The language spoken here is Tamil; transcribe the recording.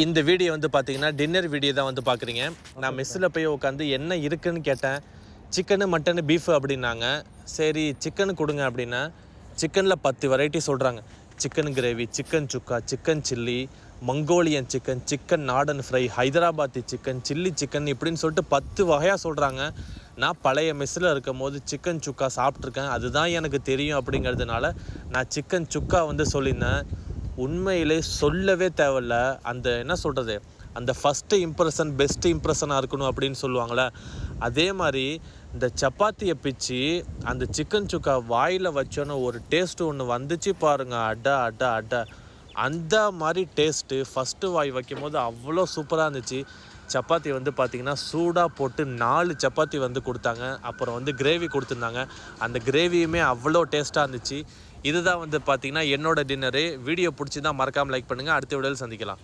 இந்த வீடியோ வந்து பார்த்தீங்கன்னா டின்னர் வீடியோ தான் வந்து பார்க்குறீங்க. நான் மெஸ்ஸில் போய் உட்காந்து என்ன இருக்குன்னு கேட்டேன். சிக்கனு மட்டனு பீஃபு அப்படின்னாங்க. சரி சிக்கனு கொடுங்க அப்படின்னா சிக்கனில் 10 வெரைட்டி சொல்கிறாங்க. Chicken gravy, chicken sukka, chicken chilli, Mongolian chicken, chicken nadan fry, Hyderabadi chicken, chilli chicken இப்படின்னு சொல்லிட்டு 10 வகையாக சொல்கிறாங்க. நான் பழைய மெஸ்ஸில் இருக்கும் போது சிக்கன் சுக்கா சாப்பிட்ருக்கேன், அதுதான் எனக்கு தெரியும் அப்படிங்கிறதுனால நான் சிக்கன் சுக்கா வந்து சொல்லியிருந்தேன். உண்மையிலே சொல்லவே தேவையில்ல. அந்த என்ன சொல்கிறது, அந்த ஃபஸ்ட்டு இம்ப்ரெஷன் பெஸ்ட்டு இம்ப்ரெஷனாக இருக்கணும் அப்படின்னு சொல்லுவாங்களே, அதே மாதிரி இந்த சப்பாத்தியை பிச்சு அந்த சிக்கன் சுக்கா வாயில் வச்சோன்னே ஒரு டேஸ்ட்டு ஒன்று வந்துச்சு பாருங்கள். அட அட அட அந்த மாதிரி டேஸ்ட்டு ஃபஸ்ட்டு வாய் வைக்கும் போது அவ்வளோ சூப்பராக இருந்துச்சு. சப்பாத்தி வந்து பார்த்திங்கன்னா சூடாக போட்டு 4 சப்பாத்தி வந்து கொடுத்தாங்க. அப்புறம் வந்து கிரேவி கொடுத்துருந்தாங்க. அந்த கிரேவியுமே அவ்வளோ டேஸ்ட்டாக இருந்துச்சு. இதுதான் வந்து பார்த்திங்கன்னா என்னோடய டின்னரு. வீடியோ பிடிச்சி தான் மறக்காமல் லைக் பண்ணுங்கள். அடுத்த வீடியோவில் சந்திக்கலாம்.